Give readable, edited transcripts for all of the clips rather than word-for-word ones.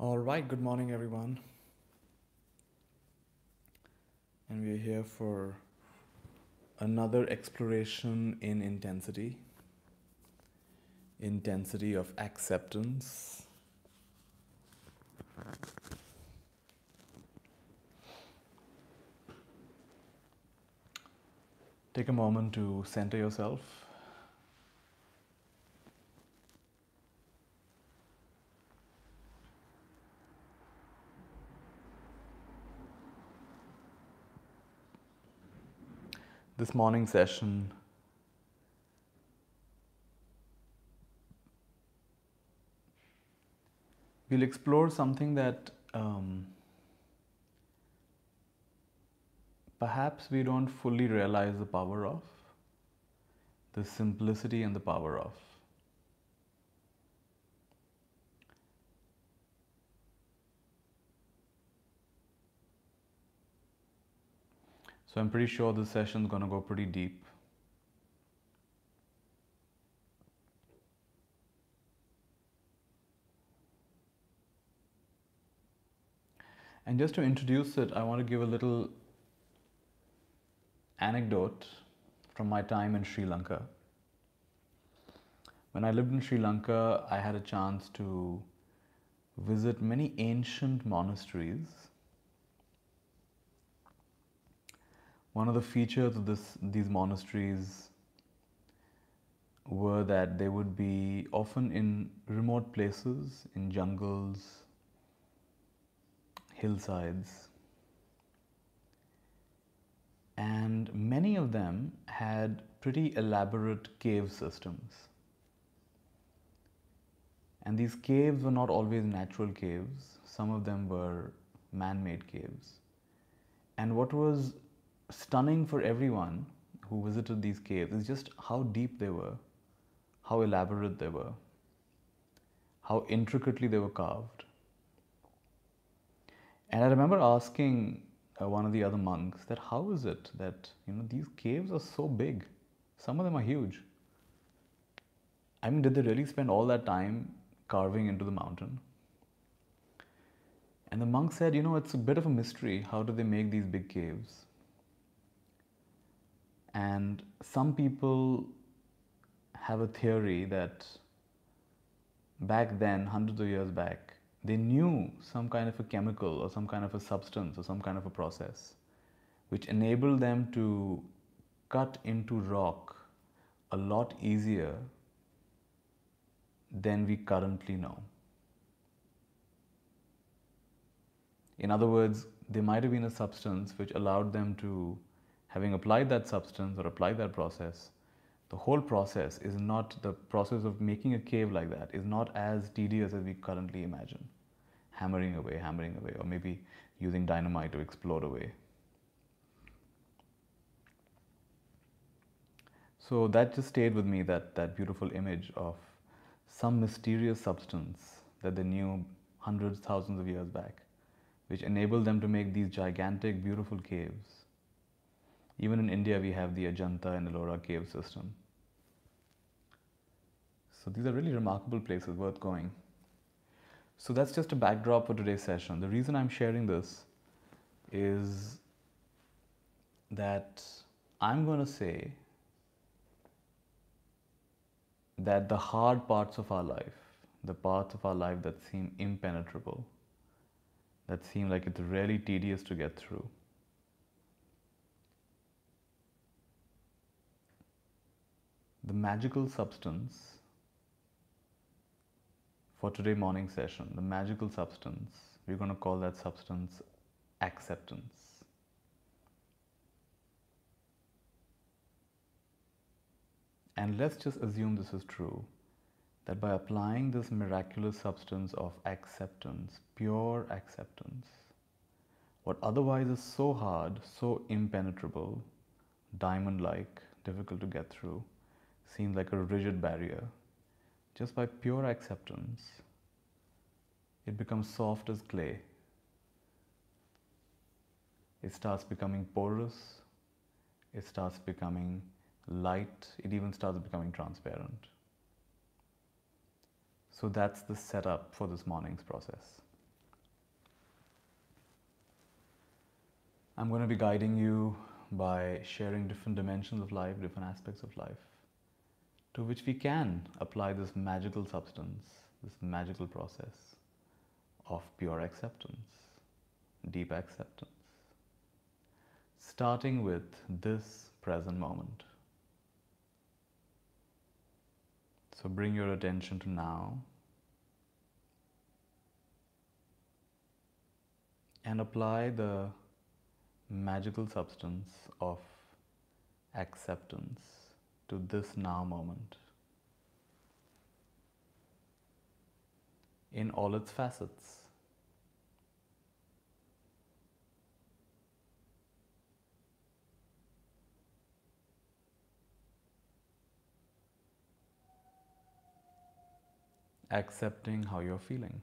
All right, good morning, everyone. And we're here for another exploration in intensity of acceptance. Take a moment to center yourself. This morning session we'll explore something that perhaps we don't fully realize the power of, the simplicity and the power of. So I'm pretty sure this session is going to go pretty deep. And just to introduce it, I want to give a little anecdote from my time in Sri Lanka. When I lived in Sri Lanka, I had a chance to visit many ancient monasteries. One of the features of these monasteries were that they would be often in remote places, in jungles, hillsides. And many of them had pretty elaborate cave systems. And these caves were not always natural caves. Some of them were man-made caves. And what was stunning for everyone who visited these caves is just how deep they were, how elaborate they were, how intricately they were carved. And I remember asking one of the other monks that how is it that these caves are so big? Some of them are huge. I mean, did they really spend all that time carving into the mountain? And the monk said, it's a bit of a mystery. How do they make these big caves? And some people have a theory that back then, hundreds of years back, they knew some kind of a chemical or some kind of a substance or some kind of a process which enabled them to cut into rock a lot easier than we currently know. In other words, there might have been a substance which allowed them to, having applied that substance or applied that process, the whole process is not, the process of making a cave like that is not as tedious as we currently imagine. Hammering away, or maybe using dynamite to explode away. So that just stayed with me, that beautiful image of some mysterious substance that they knew hundreds, thousands of years back, which enabled them to make these gigantic, beautiful caves. Even in India, we have the Ajanta and Ellora cave system. So these are really remarkable places, worth going. So that's just a backdrop for today's session. The reason I'm sharing this is that I'm going to say that the hard parts of our life, the parts of our life that seem impenetrable, that seem like it's really tedious to get through, the magical substance for today morning session, the magical substance, we're going to call that substance acceptance. And let's just assume this is true, that by applying this miraculous substance of acceptance, pure acceptance, what otherwise is so hard, so impenetrable, diamond-like, difficult to get through, seems like a rigid barrier, just by pure acceptance, it becomes soft as clay. It starts becoming porous, it starts becoming light, it even starts becoming transparent. So that's the setup for this morning's process. I'm going to be guiding you by sharing different dimensions of life, different aspects of life, to which we can apply this magical substance, this magical process of pure acceptance, deep acceptance, starting with this present moment. So bring your attention to now and apply the magical substance of acceptance to this now moment in all its facets. Accepting how you're feeling.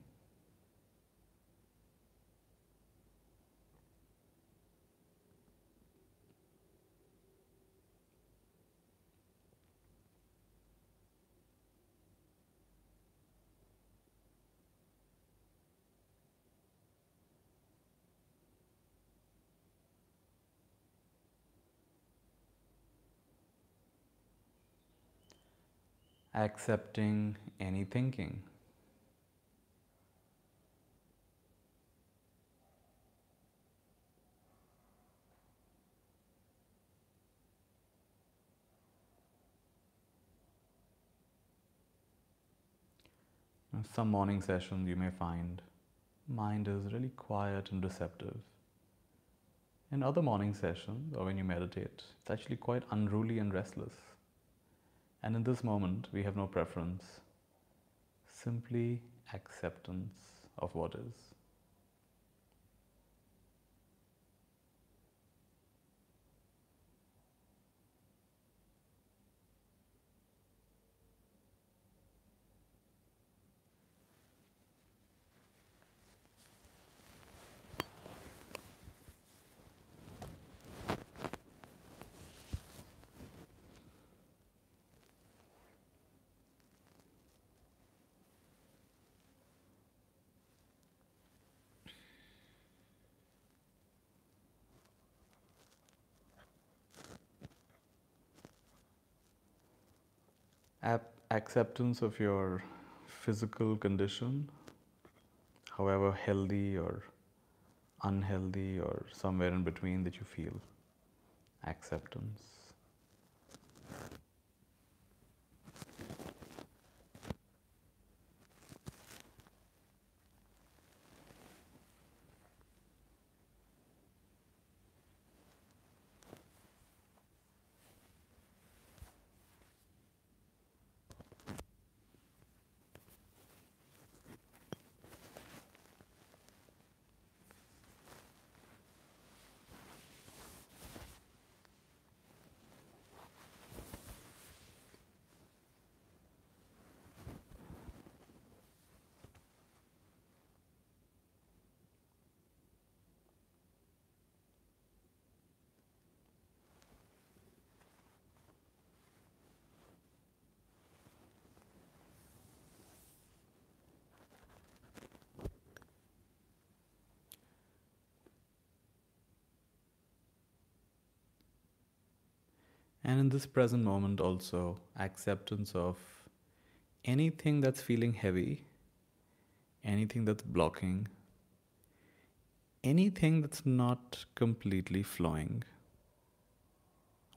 Accepting any thinking. In some morning sessions you may find mind is really quiet and receptive. In other morning sessions or when you meditate, it's actually quite unruly and restless. And in this moment we have no preference, simply acceptance of what is. Acceptance of your physical condition, however healthy or unhealthy or somewhere in between that you feel. Acceptance. And in this present moment also, acceptance of anything that's feeling heavy, anything that's blocking, anything that's not completely flowing,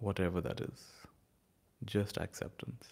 whatever that is, just acceptance.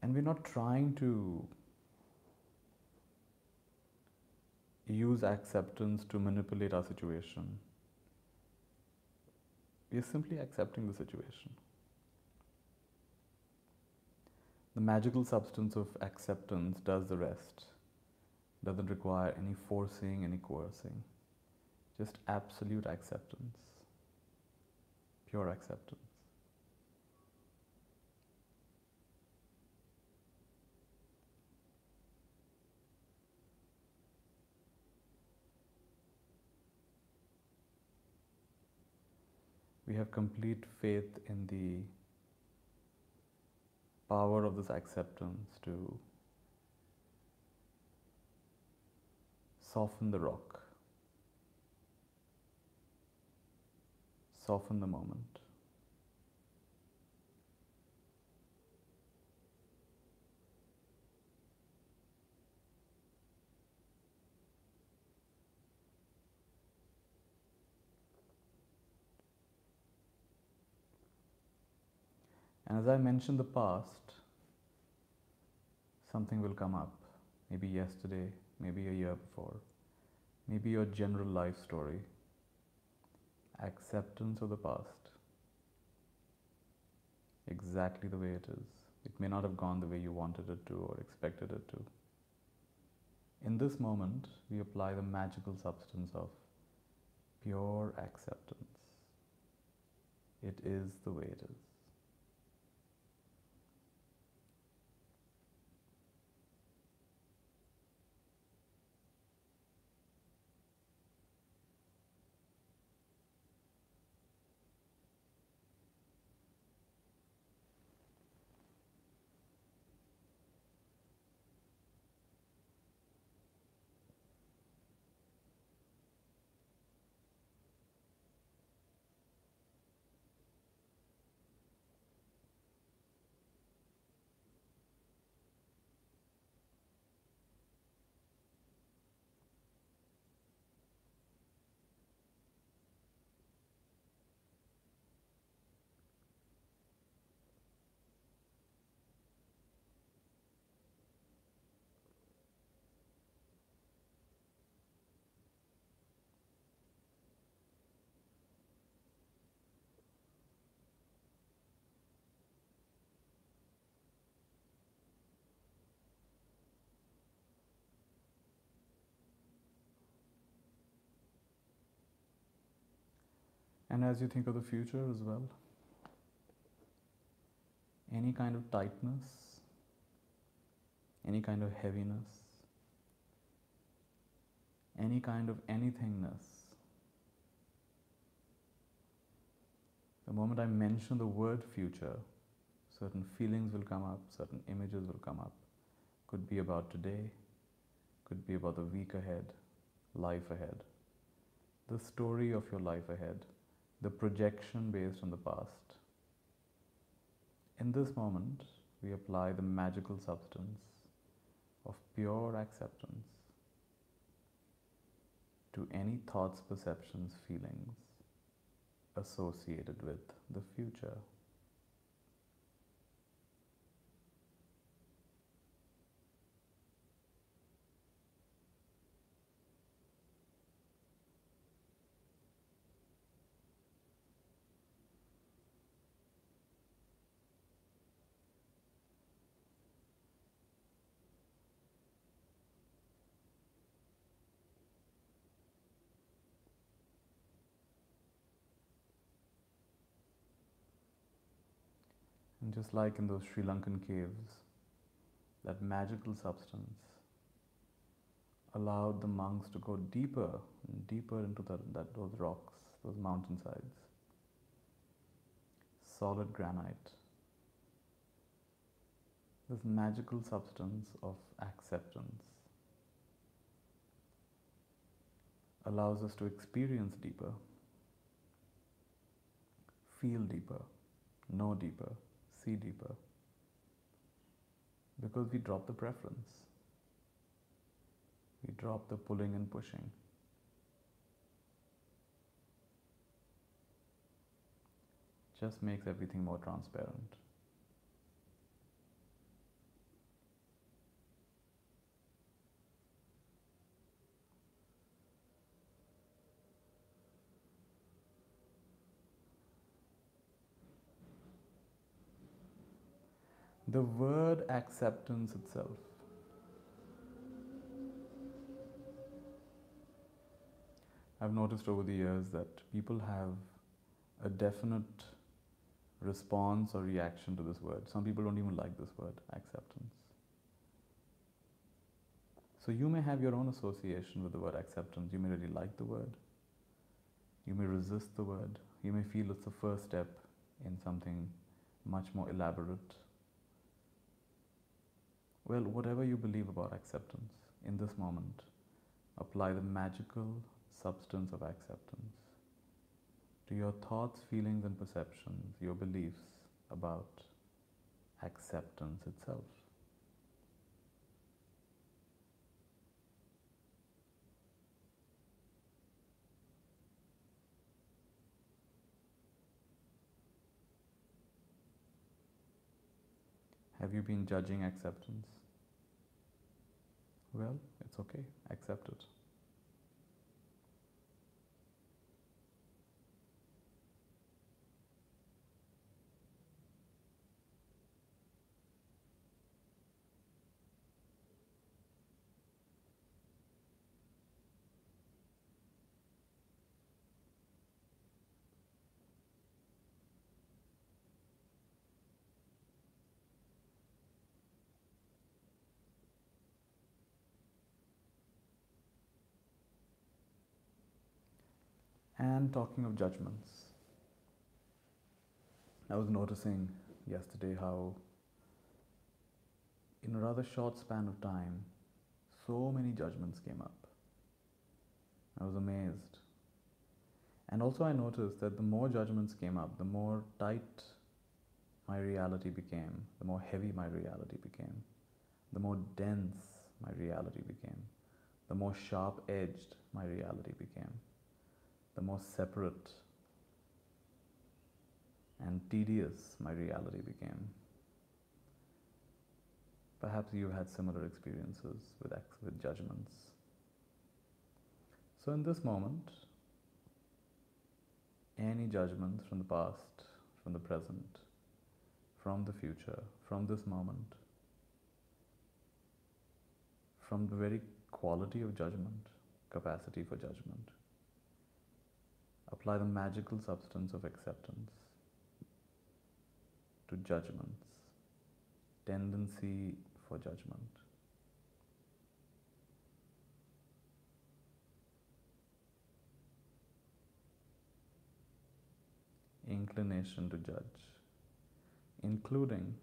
And we're not trying to use acceptance to manipulate our situation. We are simply accepting the situation. The magical substance of acceptance does the rest. Doesn't require any forcing, any coercing. Just absolute acceptance, pure acceptance. We have complete faith in the power of this acceptance to soften the rock, soften the moment. And as I mentioned the past, something will come up. Maybe yesterday, maybe a year before, maybe your general life story. Acceptance of the past, exactly the way it is. It may not have gone the way you wanted it to or expected it to. In this moment, we apply the magical substance of pure acceptance. It is the way it is. And as you think of the future as well, any kind of tightness, any kind of heaviness, any kind of anythingness, the moment I mention the word future, certain feelings will come up, certain images will come up. Could be about today, could be about the week ahead, life ahead, the story of your life ahead, the projection based on the past. In this moment, we apply the magical substance of pure acceptance to any thoughts, perceptions, feelings associated with the future. And just like in those Sri Lankan caves, that magical substance allowed the monks to go deeper and deeper into those rocks, those mountainsides. Solid granite. This magical substance of acceptance allows us to experience deeper, feel deeper, know deeper, see deeper, because we drop the preference. We drop the pulling and pushing. Just makes everything more transparent. The word acceptance itself I've noticed over the years that people have a definite response or reaction to this word. Some people don't even like this word, acceptance. So you may have your own association with the word acceptance. You may really like the word. You may resist the word. You may feel it's the first step in something much more elaborate. Well, whatever you believe about acceptance, in this moment, apply the magical substance of acceptance to your thoughts, feelings, and perceptions, your beliefs about acceptance itself. Have you been judging acceptance? Well, it's okay, accept it. And talking of judgments, I was noticing yesterday how, in a rather short span of time, so many judgments came up. I was amazed. And also, I noticed that the more judgments came up, the more tight my reality became, the more heavy my reality became, the more dense my reality became, the more sharp edged my reality became, the more separate and tedious my reality became. Perhaps you've had similar experiences with judgments. So, in this moment, any judgments from the past, from the present, from the future, from this moment, from the very quality of judgment, capacity for judgment, apply the magical substance of acceptance to judgments, tendency for judgment. Inclination to judge, including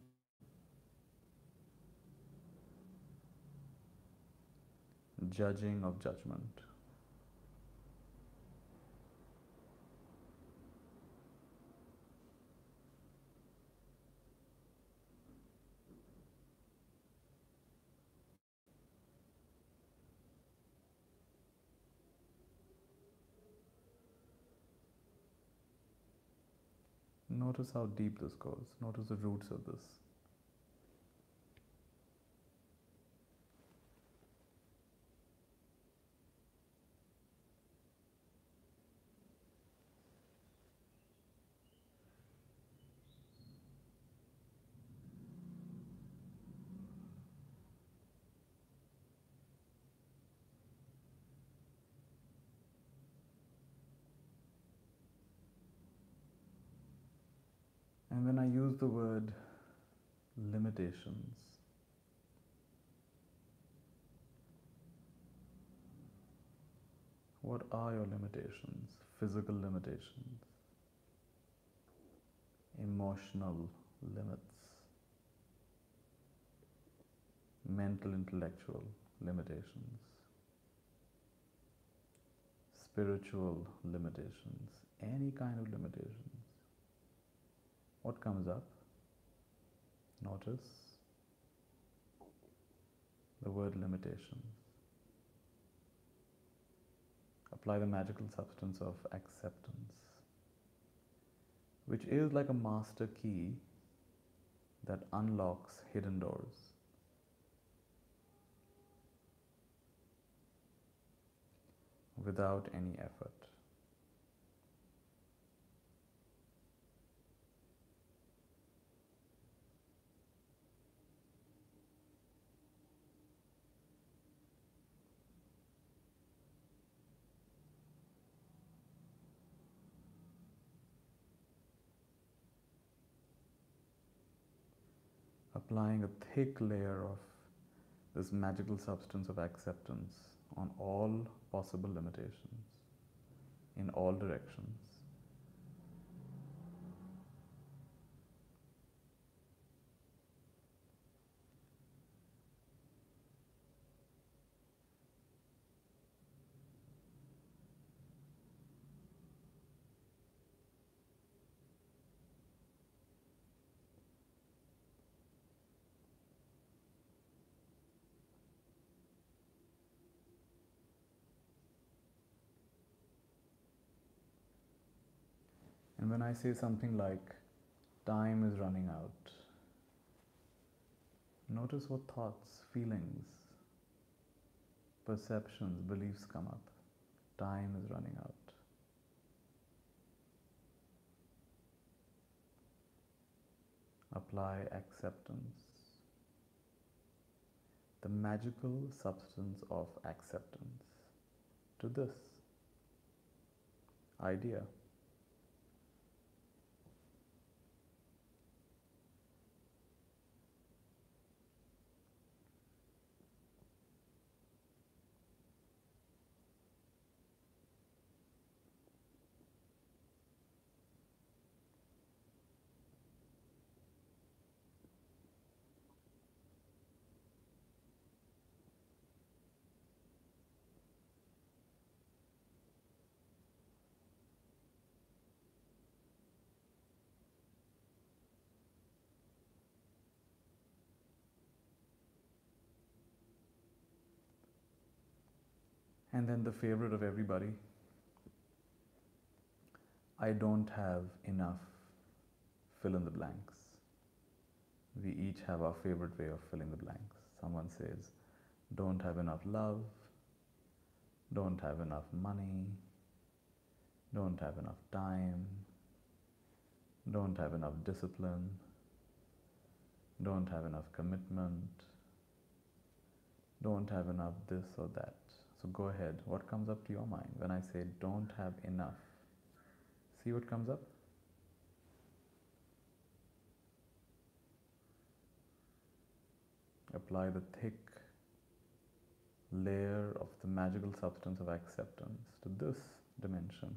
judging of judgment. Notice how deep this goes. Notice the roots of this. And when I use the word limitations, what are your limitations? Physical limitations, emotional limits, mental, intellectual limitations, spiritual limitations, any kind of limitations. What comes up? Notice the word limitations. Apply the magical substance of acceptance, which is like a master key that unlocks hidden doors. Without any effort. applying a thick layer of this magical substance of acceptance on all possible limitations in all directions. And when I say something like, time is running out, notice what thoughts, feelings, perceptions, beliefs come up. Time is running out. Apply acceptance. The magical substance of acceptance to this idea. And then the favorite of everybody, I don't have enough, fill in the blanks. We each have our favorite way of filling the blanks. Someone says, don't have enough love, don't have enough money, don't have enough time, don't have enough discipline, don't have enough commitment, don't have enough this or that. So go ahead, what comes up to your mind when I say don't have enough? See what comes up? Apply the thick layer of the magical substance of acceptance to this dimension.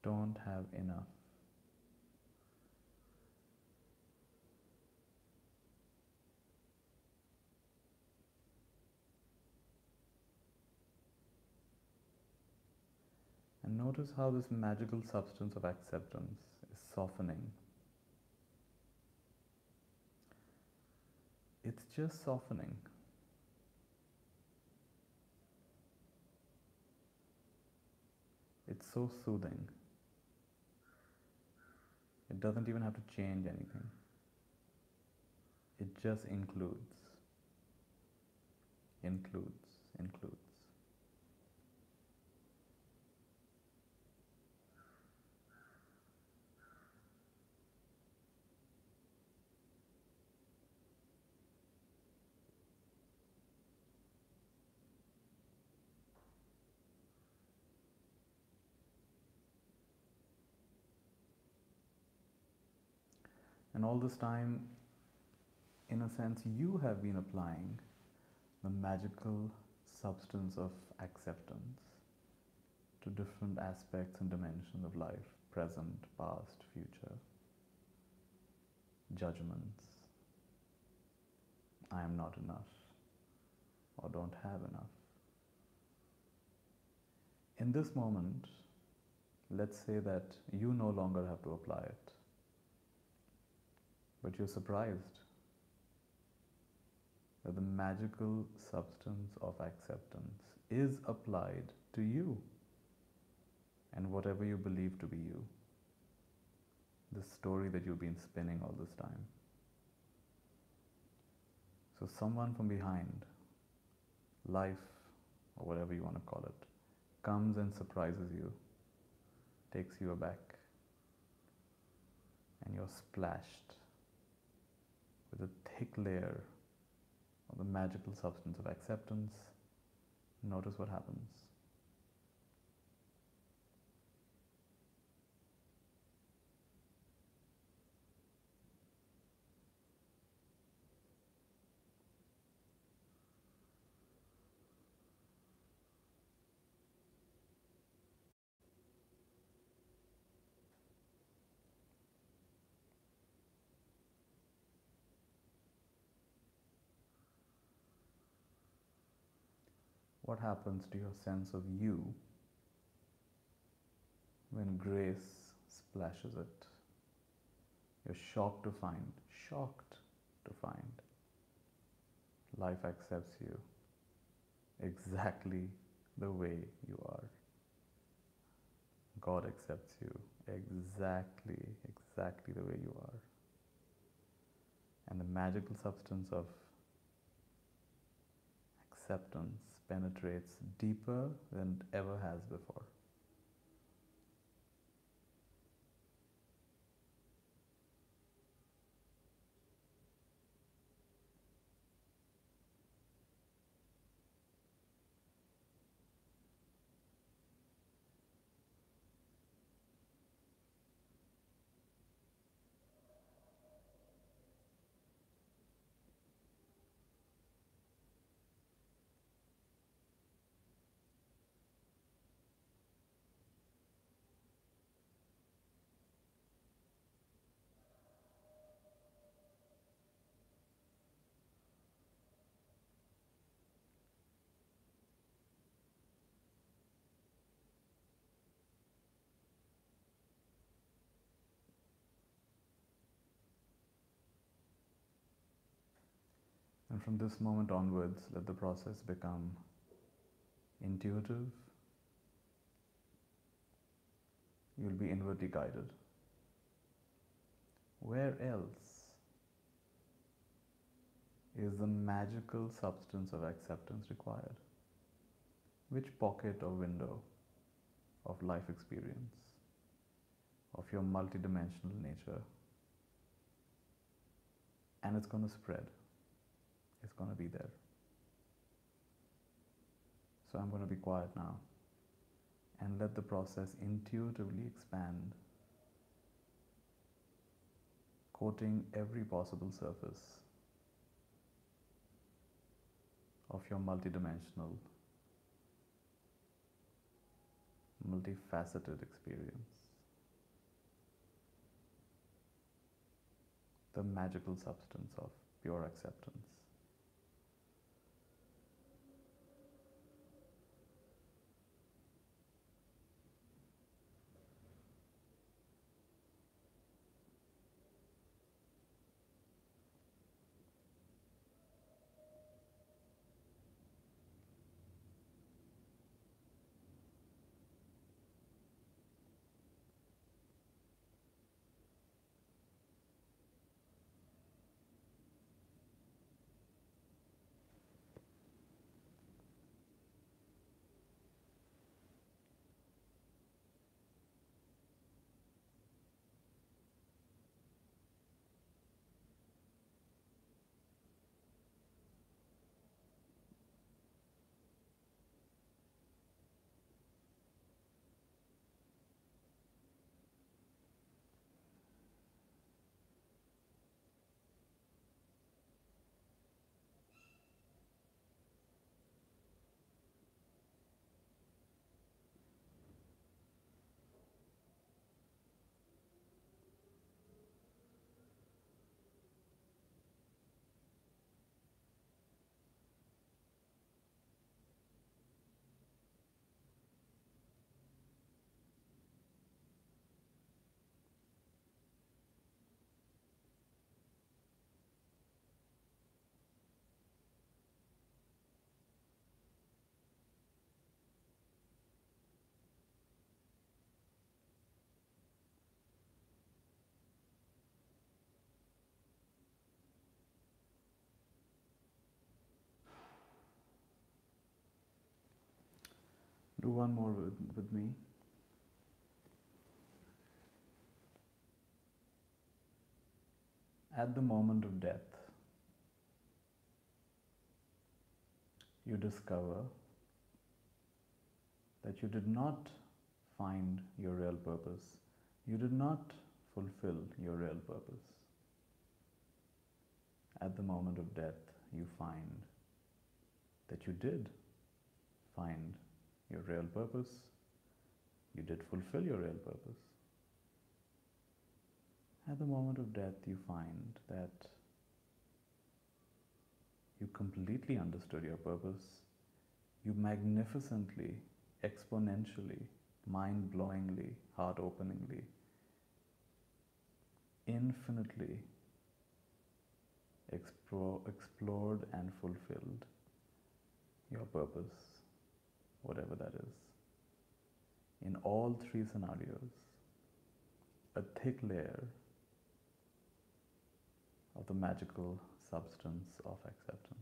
Don't have enough. And notice how this magical substance of acceptance is softening. It's just softening. It's so soothing. It doesn't even have to change anything. It just includes. And all this time, in a sense, you have been applying the magical substance of acceptance to different aspects and dimensions of life, present, past, future, judgments. I am not enough, or don't have enough. In this moment, let's say that you no longer have to apply it, but you're surprised that the magical substance of acceptance is applied to you and whatever you believe to be you, the story that you've been spinning all this time. So someone from behind, life, or whatever you want to call it, comes and surprises you, takes you aback, and you're splashed with a thick layer of the magical substance of acceptance. Notice what happens. What happens to your sense of you when grace splashes it? You're shocked to find life accepts you exactly the way you are. God accepts you exactly the way you are. And the magical substance of acceptance penetrates deeper than it ever has before. And from this moment onwards, let the process become intuitive. You'll be inwardly guided. Where else is the magical substance of acceptance required? Which pocket or window of life experience, of your multidimensional nature? And it's going to spread. It's going to be there. So I'm going to be quiet now and let the process intuitively expand, coating every possible surface of your multidimensional, multifaceted experience. The magical substance of pure acceptance. Do one more with me. At the moment of death, you discover that you did not find your real purpose. You did not fulfill your real purpose. At the moment of death, you find that you did find your real purpose. You did fulfill your real purpose. At the moment of death, you find that you completely understood your purpose. you magnificently, exponentially, mind-blowingly, heart-openingly, infinitely explored and fulfilled your purpose, whatever that is. In all three scenarios, a thick layer of the magical substance of acceptance.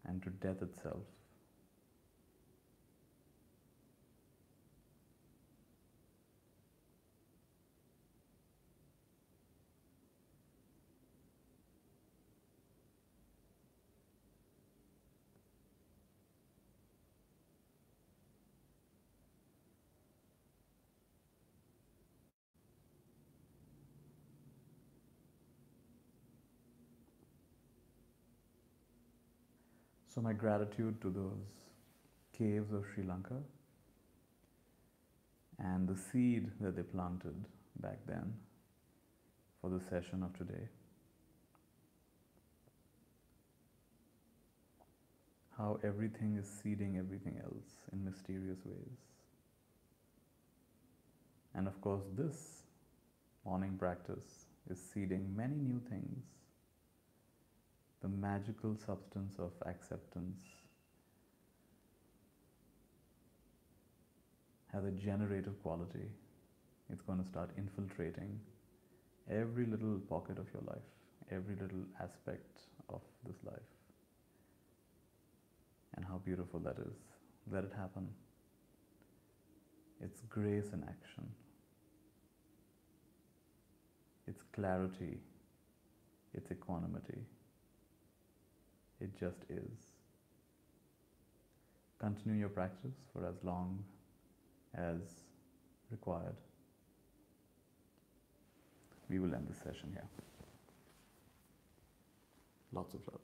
And to death itself. So my gratitude to those caves of Sri Lanka and the seed that they planted back then for the session of today. How everything is seeding everything else in mysterious ways. And of course, this morning practice is seeding many new things. The magical substance of acceptance has a generative quality. It's going to start infiltrating every little pocket of your life, every little aspect of this life. And how beautiful that is. Let it happen. It's grace in action. It's clarity. It's equanimity. It just is. Continue your practice for as long as required. We will end this session here. Lots of love.